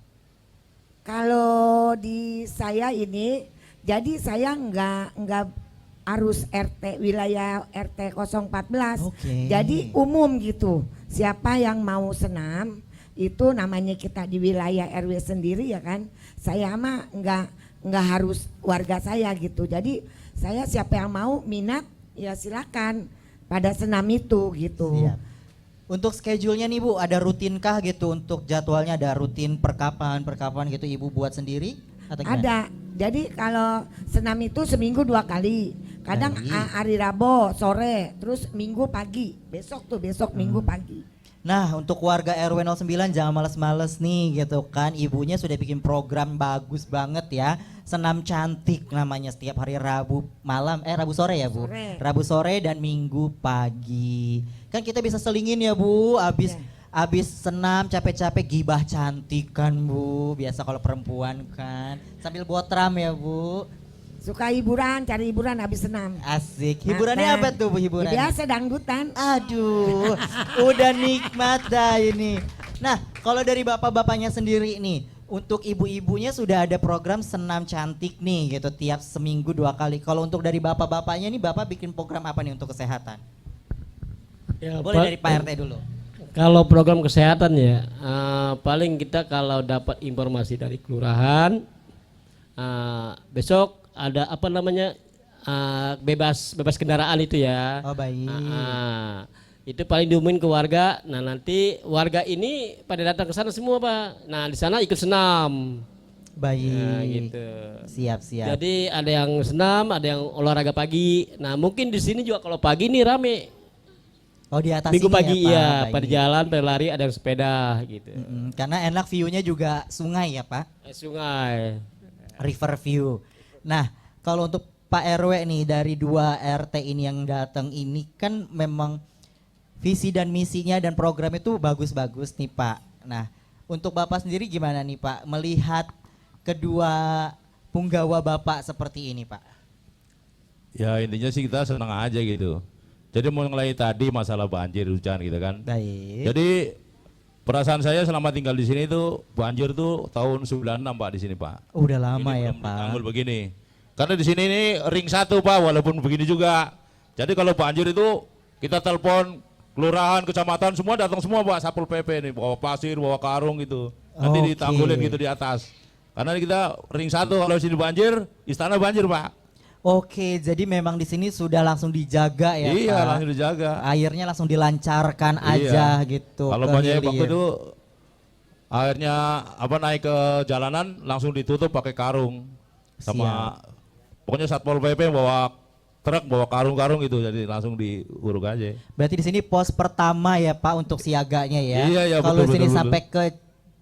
Kalau di saya ini, jadi saya nggak harus RT wilayah RT 014. Oke. Jadi umum gitu. Siapa yang mau senam itu namanya kita di wilayah RW sendiri ya kan. Saya mah nggak harus warga saya gitu. Jadi saya siapa yang mau minat ya silakan pada senam itu gitu. Siap. Untuk schedule-nya nih Bu, ada rutinkah gitu untuk jadwalnya, ada rutin perkapan gitu Ibu buat sendiri atau gimana? Ada. Jadi kalau senam itu seminggu 2 kali. Kadang Baik. hari Rabu sore, terus Minggu pagi. Besok Minggu pagi. Nah, untuk warga RW 09 jangan males-males nih gitu kan. Ibunya sudah bikin program bagus banget ya. Senam cantik namanya setiap hari Rabu malam, Rabu sore ya Bu? Sore. Rabu sore dan Minggu pagi. Kan kita bisa selingin ya Bu, abis senam capek-capek gibah cantik kan Bu. Biasa kalau perempuan kan. Sambil botram ya Bu. Suka hiburan, cari hiburan habis senam. Asik. Hiburannya Nah, apa tuh Bu hiburan? ya biasa dangdutan. Aduh, udah nikmat dah ini. Nah, kalau dari bapak-bapaknya sendiri nih, untuk ibu-ibunya sudah ada program senam cantik nih gitu tiap seminggu 2 kali. Kalau untuk dari bapak-bapaknya nih, bapak bikin program apa nih untuk kesehatan? Ya, Boleh dari Pak RT dulu. Kalau program kesehatan ya, paling kita kalau dapat informasi dari kelurahan, besok ada apa namanya bebas kendaraan itu ya. Oh baik. Itu paling diumumin ke warga. Nah nanti warga ini pada datang ke sana semua Pak. Nah di sana ikut senam. Baik. Nah, gitu. Siap. Jadi ada yang senam, ada yang olahraga pagi. Nah mungkin di sini juga kalau pagi nih rame. Oh di atas Minggu sini pagi ya, Pak? ya, Baik. pada jalan, pada lari, ada yang sepeda gitu. Karena enak view-nya juga sungai ya Pak. Sungai. River view. Nah kalau untuk Pak RW nih dari 2 RT ini yang datang ini kan memang visi dan misinya dan program itu bagus-bagus nih Pak. Nah untuk Bapak sendiri gimana nih Pak melihat kedua punggawa Bapak seperti ini Pak? Ya intinya sih kita senang aja gitu. Jadi mulai tadi masalah banjir hujan gitu kan. Baik. Jadi perasaan saya selama tinggal di sini itu banjir tuh tahun 96 Pak di sini Pak. Udah lama Ini ya belum Pak. ditanggul begini. Karena di sini ini ring 1 Pak, walaupun begini juga. Jadi kalau banjir itu kita telepon kelurahan, kecamatan semua datang semua Pak, Satpol PP nih, bawa pasir, bawa karung gitu. Nanti Oke. ditanggulin gitu di atas. Karena kita ring 1 kalau sini banjir, istana banjir Pak. Oke, jadi memang di sini sudah langsung dijaga ya Iya, Pak. langsung dijaga. Airnya langsung dilancarkan aja gitu. Kalau ke banyak hilir. waktu itu airnya naik ke jalanan langsung ditutup pakai karung sama pokoknya Satpol PP bawa truk bawa karung-karung gitu, jadi langsung diuruk aja. Berarti di sini pos pertama ya Pak untuk siaganya ya. Iya, iya, Kalau betul, sini betul, sampai ke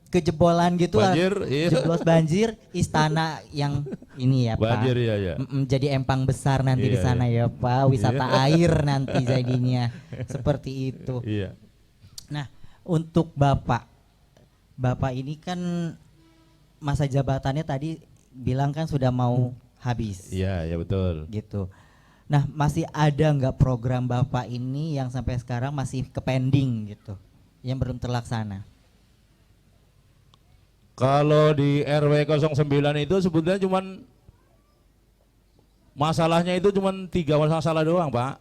kejebolan gitu Banjir, iya. jeblos banjir, istana yang ini ya Pak. Banjir iya ya. Jadi empang besar nanti di Iya, sana ya Pak, wisata air nanti jadinya seperti itu. Iya. Nah, untuk Bapak ini kan masa jabatannya tadi bilang kan sudah mau habis. Iya, ya betul. Gitu. Nah, masih ada nggak program Bapak ini yang sampai sekarang masih kepending gitu, yang belum terlaksana? Kalau di RW 09 itu sebetulnya cuman masalahnya itu cuman 3 masalah doang, Pak.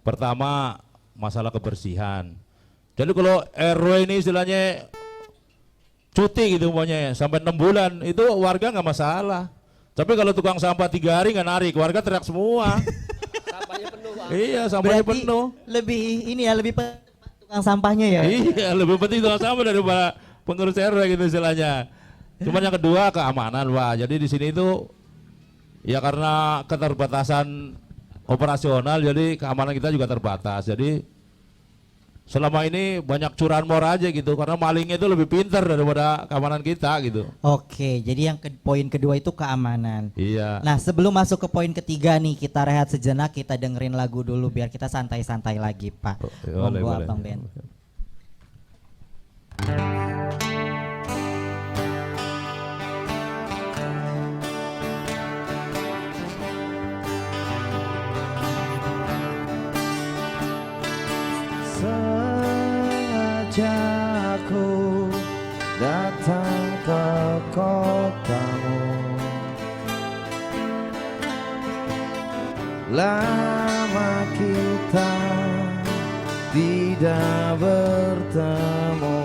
Pertama, masalah kebersihan. Jadi kalau RW ini istilahnya cuti gitu umpamanya sampai 6 bulan itu warga nggak masalah. Tapi kalau tukang sampah 3 hari nggak narik, warga teriak semua. Sampahnya penuh Pak. Iya, sampahnya Berarti penuh. lebih ini ya, lebih tukang sampahnya ya. Iya, lebih penting tukang sampah daripada pengurus RW gitu istilahnya. Cuman yang kedua keamanan, Pak. Jadi di sini itu ya karena keterbatasan operasional, jadi keamanan kita juga terbatas. Jadi selama ini banyak curanmor aja gitu, karena malingnya itu lebih pintar daripada keamanan kita gitu. Oke, jadi yang poin kedua itu keamanan. Iya. Nah, sebelum masuk ke poin ketiga nih, kita rehat sejenak, kita dengerin lagu dulu biar kita santai-santai lagi, Pak. Boleh, Monggo boleh. Abang Ben. Sengaja aku datang ke kotamu, lama kita tidak bertemu.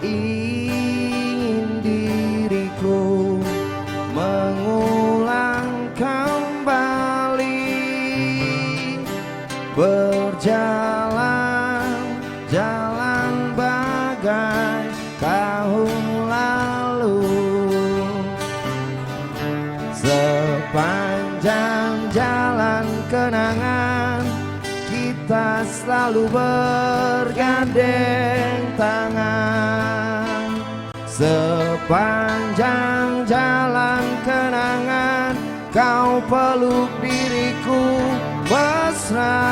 Ingin diriku mengulang kembali berjalan jalan bagai tahun lalu, sepanjang jalan kenangan kita selalu bergandeng tangan, sepanjang jalan kenangan kau peluk diriku mesra.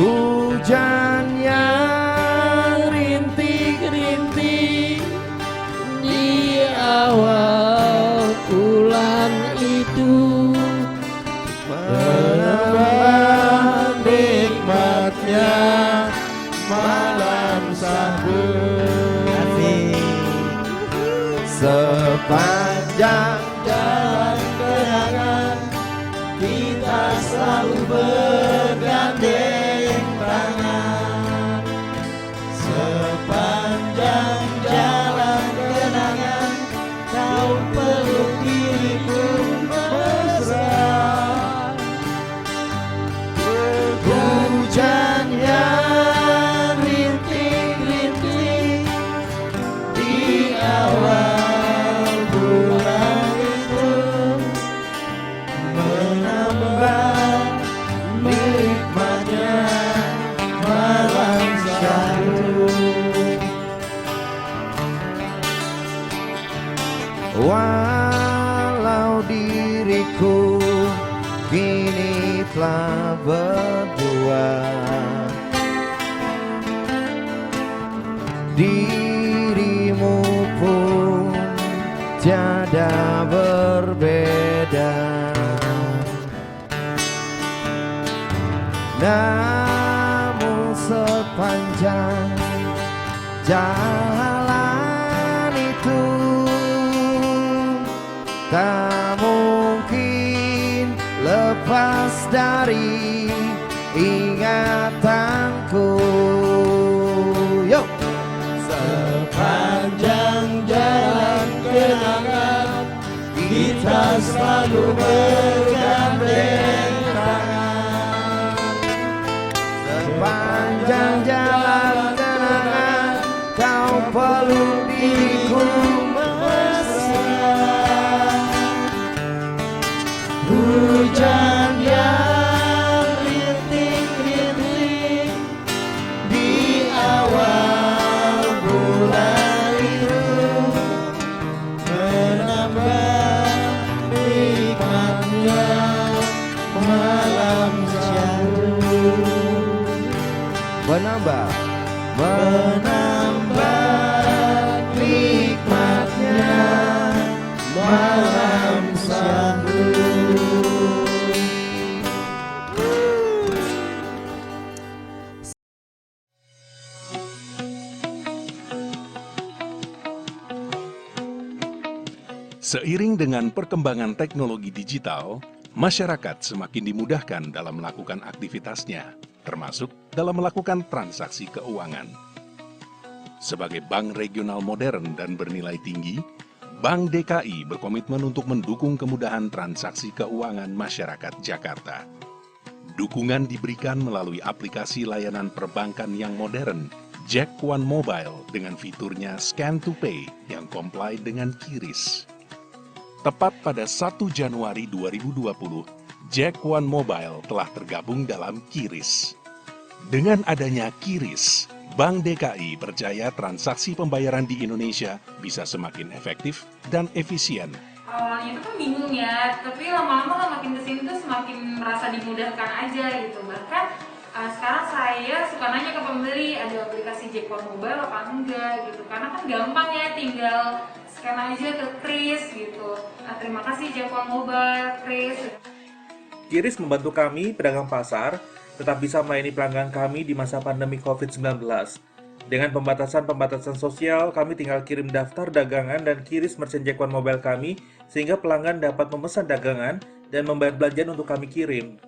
Hujan yang rintik-rintik di awal bulan itu menambah nikmatnya malam sabun. Sepanjang jalan kenangan kita selalu bergandeng tangan, sepanjang jalan kenangan Walau diriku kini telah berdua, dirimu pun tiada berbeda. Namun sepanjang jalan itu tak mungkin lepas dari ingatanku. Yo! Sepanjang jalan kenangan kita selalu bergandeng tangan. Sepanjang jalan kenangan kau peluk diriku mesra. Hujan yang rintik-rintik di awal bulan itu menambah nikmatnya malam syahdu. Menambah nikmatnya malam syahdu. Seiring dengan perkembangan teknologi digital, masyarakat semakin dimudahkan dalam melakukan aktivitasnya, termasuk dalam melakukan transaksi keuangan. Sebagai bank regional modern dan bernilai tinggi, Bank DKI berkomitmen untuk mendukung kemudahan transaksi keuangan masyarakat Jakarta. Dukungan diberikan melalui aplikasi layanan perbankan yang modern, Jack One Mobile dengan fiturnya Scan to Pay yang comply dengan QRIS. Tepat pada 1 Januari 2020, Jack One Mobile telah tergabung dalam QRIS. Dengan adanya QRIS, Bank DKI percaya transaksi pembayaran di Indonesia bisa semakin efektif dan efisien. Awalnya itu kan bingung ya, tapi lama-lama makin kesini tuh semakin merasa dimudahkan aja gitu. Bahkan sekarang saya suka nanya ke pembeli, ada aplikasi Jack One Mobile apa enggak gitu. Karena kan gampang ya, tinggal scan aja ke QRIS gitu. Nah, terima kasih Jack One Mobile, QRIS. QRIS membantu kami, pedagang pasar, tetap bisa melayani pelanggan kami di masa pandemi COVID-19. Dengan pembatasan-pembatasan sosial, kami tinggal kirim daftar dagangan dan QRIS merchant Jack One Mobile kami, sehingga pelanggan dapat memesan dagangan dan membayar belanjaan untuk kami kirim.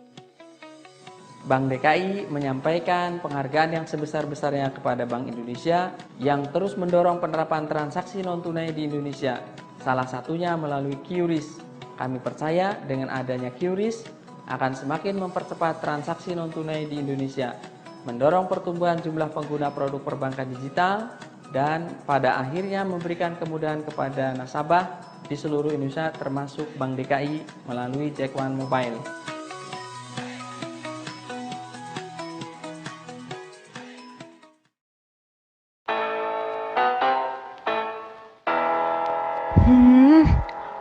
Bank DKI menyampaikan penghargaan yang sebesar-besarnya kepada Bank Indonesia yang terus mendorong penerapan transaksi non-tunai di Indonesia, salah satunya melalui QRIS. Kami percaya dengan adanya QRIS akan semakin mempercepat transaksi non-tunai di Indonesia, mendorong pertumbuhan jumlah pengguna produk perbankan digital, dan pada akhirnya memberikan kemudahan kepada nasabah di seluruh Indonesia termasuk Bank DKI melalui Jack One Mobile.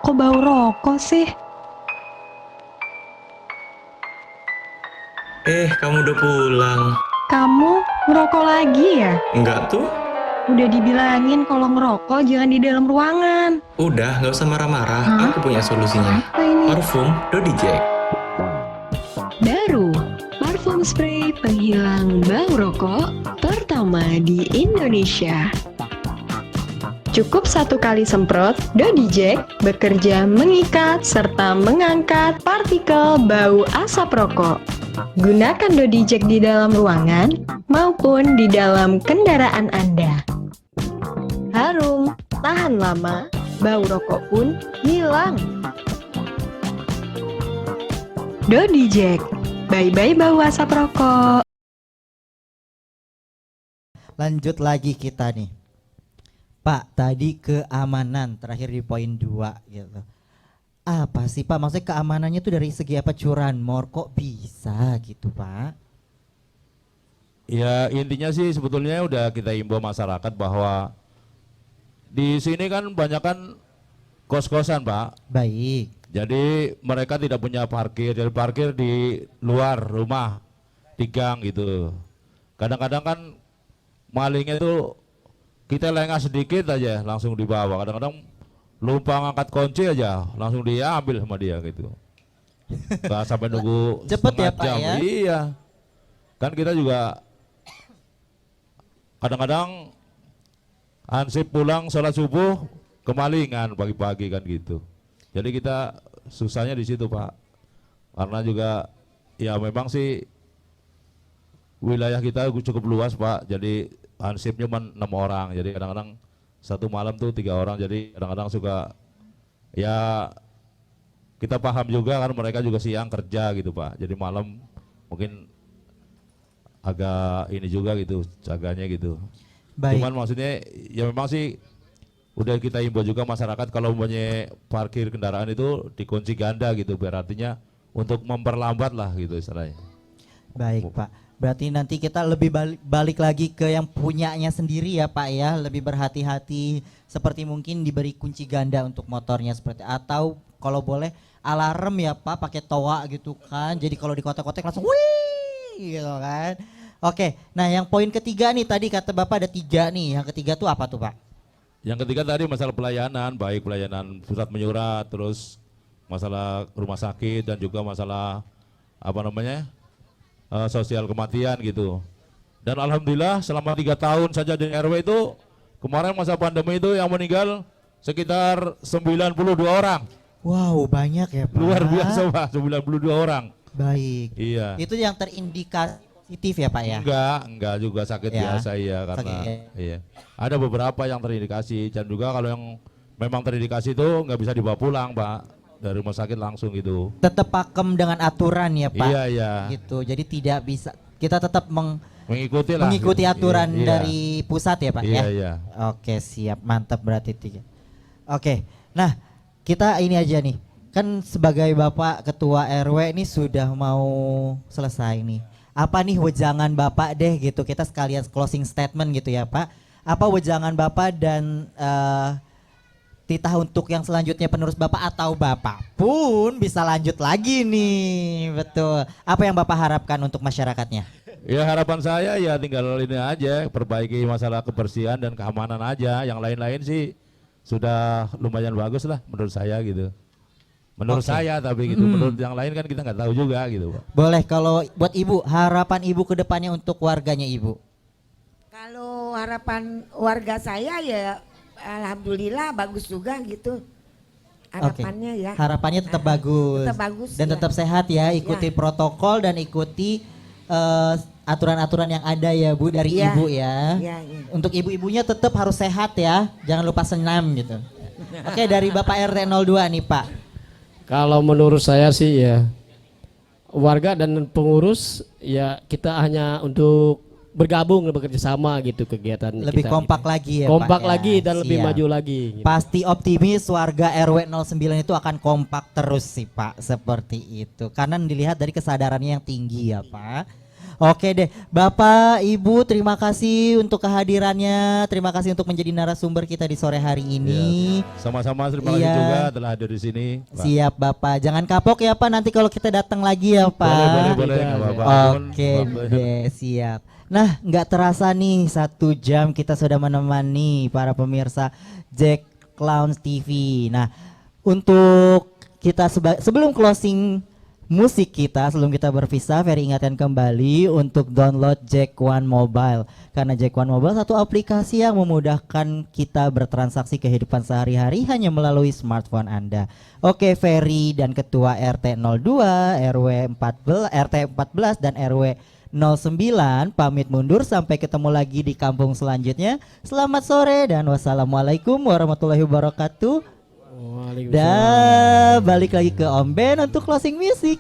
Kok bau rokok sih? Kamu udah pulang. Kamu ngerokok lagi ya? Enggak tuh. Udah dibilangin kalau ngerokok jangan di dalam ruangan. Udah, nggak usah marah-marah. Aku punya solusinya. Apa ini? Parfum Dodi Jack. Baru, parfum spray penghilang bau rokok pertama di Indonesia. Cukup 1 kali semprot, Dodi Jack bekerja mengikat serta mengangkat partikel bau asap rokok. Gunakan Dodi Jack di dalam ruangan maupun di dalam kendaraan Anda. Harum, tahan lama, bau rokok pun hilang. Dodi Jack, bye-bye bau asap rokok. Lanjut lagi kita nih. Pak, tadi keamanan terakhir di poin 2 gitu. Apa sih Pak? Maksudnya keamanannya tuh dari segi apa, curanmor kok bisa gitu Pak? Ya intinya sih sebetulnya udah kita himbau masyarakat bahwa di sini kan banyak kan kos-kosan Pak. Baik. Jadi mereka tidak punya parkir, jadi parkir di luar rumah, di gang gitu. Kadang-kadang kan malingnya itu kita lengah sedikit aja langsung dibawa. Kadang-kadang lupa ngangkat kunci aja langsung diambil sama dia gitu. Gak sampai nunggu Cepet ya, setengah Pak, jam. ya? Iya. Kan kita juga kadang-kadang hansip pulang sholat subuh kemalingan pagi-pagi kan gitu. Jadi kita susahnya di situ Pak. Karena juga ya memang sih wilayah kita cukup luas Pak. Jadi hansipnya cuma 6 orang. Jadi kadang-kadang satu malam tuh 3 orang. Jadi kadang-kadang suka ya kita paham juga kan mereka juga siang kerja gitu Pak. Jadi malam mungkin agak ini juga gitu jaganya gitu. Baik. Cuman maksudnya ya memang sih udah kita himbau juga masyarakat kalau punya parkir kendaraan itu dikunci ganda gitu biar artinya untuk memperlambat lah gitu istilahnya. Baik Pak, berarti nanti kita lebih balik lagi ke yang punyanya sendiri ya Pak ya, lebih berhati-hati seperti mungkin diberi kunci ganda untuk motornya seperti atau kalau boleh alarm ya Pak pakai toa gitu kan, jadi kalau di kota-kota langsung wih gitu kan. Oke, nah yang poin ketiga nih tadi kata Bapak ada 3 nih, yang ketiga tuh apa tuh Pak? Yang ketiga tadi masalah pelayanan, baik pelayanan pusat menyurat, terus masalah rumah sakit dan juga masalah apa namanya sosial kematian gitu. Dan alhamdulillah selama 3 tahun saja di RW itu kemarin masa pandemi itu yang meninggal sekitar 92 orang. Wow banyak ya Pak. Luar biasa Pak, 92 orang. Baik. Iya. Itu yang terindikasi positif ya Pak ya? Enggak juga sakit Ya, biasa ya karena iya. Ada beberapa yang terindikasi dan juga kalau yang memang terindikasi itu nggak bisa dibawa pulang Pak dari rumah sakit langsung gitu. Tetap pakem dengan aturan ya Pak. Iya iya. Gitu. Jadi tidak bisa kita tetap Mengikuti lah. mengikuti aturan Iya, iya. dari pusat ya Pak Iya ya. iya. Oke siap mantap berarti 3. Oke. Nah kita ini aja nih kan sebagai Bapak Ketua RW ini sudah mau selesai nih. Apa nih wejangan Bapak deh gitu, kita sekalian closing statement gitu ya Pak. Apa wejangan Bapak dan titah untuk yang selanjutnya penerus Bapak atau Bapak pun bisa lanjut lagi nih, betul. Apa yang Bapak harapkan untuk masyarakatnya? Ya harapan saya ya tinggal ini aja, perbaiki masalah kebersihan dan keamanan aja. Yang lain-lain sih sudah lumayan bagus lah menurut saya gitu. Menurut Oke. saya tapi gitu, menurut yang lain kan kita nggak tahu juga gitu Pak. Boleh kalau buat Ibu, harapan Ibu ke depannya untuk warganya Ibu. Kalau harapan warga saya ya alhamdulillah bagus juga gitu. Harapannya ya. Harapannya tetap bagus. Tetap bagus. Dan ya. tetap sehat ya, ikuti protokol dan ikuti aturan-aturan yang ada ya Bu dari Iya. Ibu ya. Iya, iya. Untuk ibu-ibunya tetap harus sehat ya, jangan lupa senam gitu. Oke, dari Bapak RT 02 nih Pak. Kalau menurut saya sih ya warga dan pengurus ya kita hanya untuk bergabung bekerja sama gitu kegiatan Lebih kita, kompak gitu. lagi ya kompak Pak ya. lagi dan lebih Siap. maju lagi gitu. Pasti optimis warga RW 09 itu akan kompak terus sih Pak, seperti itu. Karena dilihat dari kesadarannya yang tinggi ya Pak. Oke deh, Bapak, Ibu, terima kasih untuk kehadirannya, terima kasih untuk menjadi narasumber kita di sore hari ini. Sama-sama terima kasih Iya. juga telah hadir di sini. Pak. Siap Bapak, jangan kapok ya Pak nanti kalau kita datang lagi ya Pak. Boleh, nggak apa-apa. Oke deh, siap. Nah, nggak terasa nih 1 jam kita sudah menemani para pemirsa Jack Clowns TV. Nah, untuk kita sebelum closing musik kita, sebelum kita berpisah, Ferry ingatkan kembali untuk download Jack One Mobile. Karena Jack One Mobile satu aplikasi yang memudahkan kita bertransaksi kehidupan sehari-hari hanya melalui smartphone Anda. Oke, Ferry dan Ketua RT 02, RW 14, RT 14 dan RW 09 pamit mundur, sampai ketemu lagi di kampung selanjutnya. Selamat sore dan wassalamualaikum warahmatullahi wabarakatuh. Dan balik lagi ke Om Ben untuk closing music.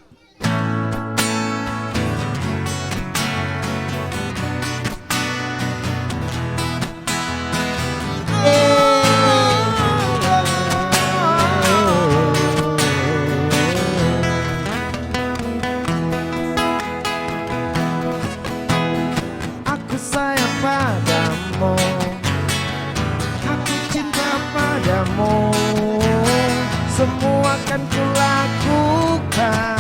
Aku sayang padamu, aku cinta padamu. akan kulakukan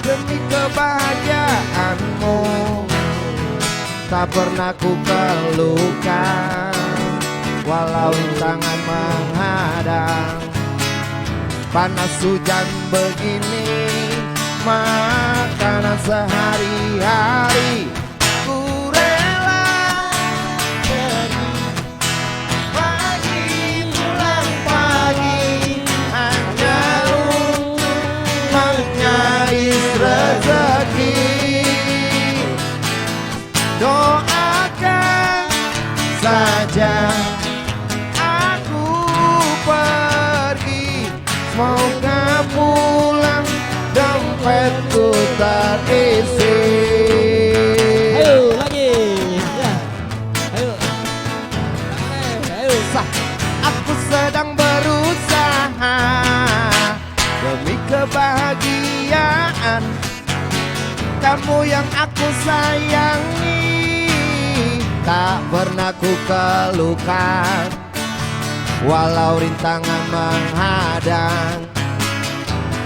demi kebahagiaanmu. Tak pernah ku keluhkan walau rintangan menghadang. Panas hujan begini, makanan sehari-hari ku rela pergi pagi pulang pagi hanya untuk mengais rezeki. Doakan saja aku pergi, semoga pulang dompetku terisi. Ayo lagi. Ya. Ayo. Ayo. Aku sedang berusaha demi kebahagiaan kamu yang aku sayangi. Tak pernah ku keluhkan walau rintangan menghadang.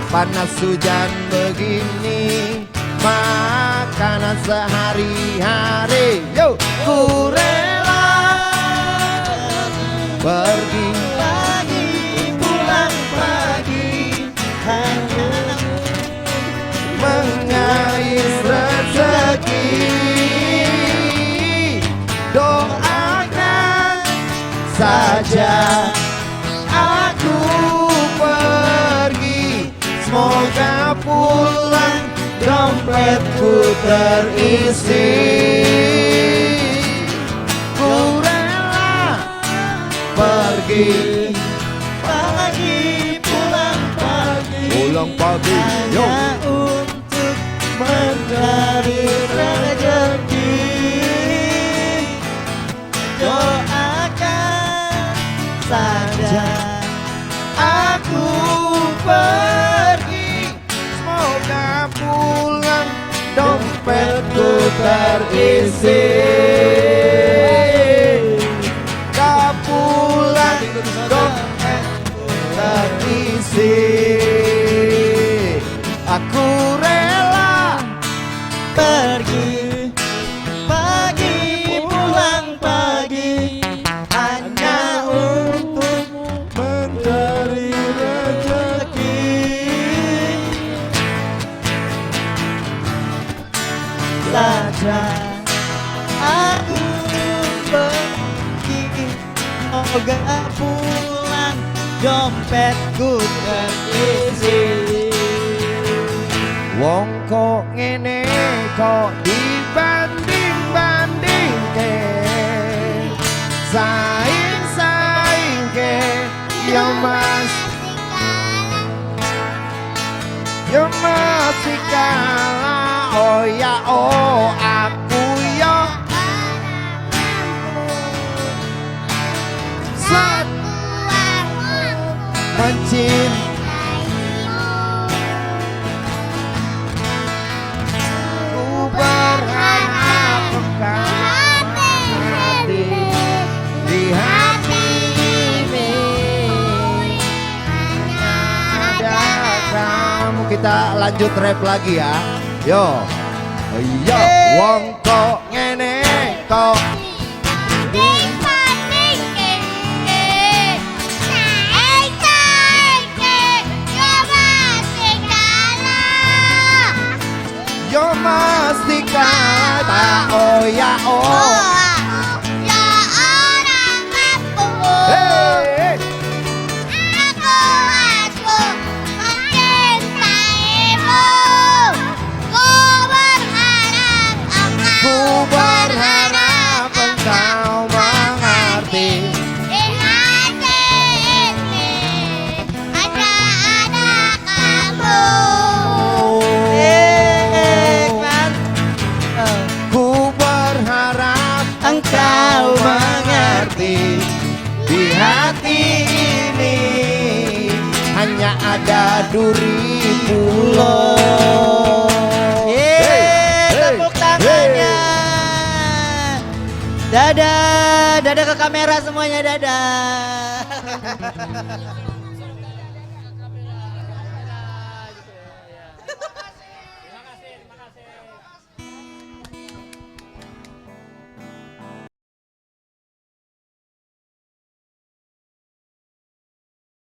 Panas hujan begini, makanan sehari-hari. Yo, ku rela pergi pagi, pulang pagi, hanya mengais rezeki. Doakan saja aku pergi, semoga pulang dompetku terisi. Ku rela pergi pagi, pulang pagi, pulang pagi, hanya untuk mencari rezeki. Doakan saja aku pergi, semoga pulang dompetku terisi. Kau pulang dompetku terisi. Aku rela pergi pagi, pulang pagi, hanya untuk mencari rezeki. Saja aku pergi, semoga pulang dompetku terisi. Wong kok ngene kok dibanding-bandingke, saing-saingke, ya mas, ya mesti kalah. Oh ya oh aku yo mencintaimu. Ku berharap engkau mengerti di hati ini hanya ada kamu. Kita lanjut rap lagi ya. Yo, yo, wong kok ngene kok yo mesti kalah. Tak oh ya oh. Hey. Ku berharap engkau mengerti. Ku berharap engkau mengerti. Di hati ini hanya ada duri pulau. Tepuk tangannya. Dadah, dadah ke kamera semuanya, dadah.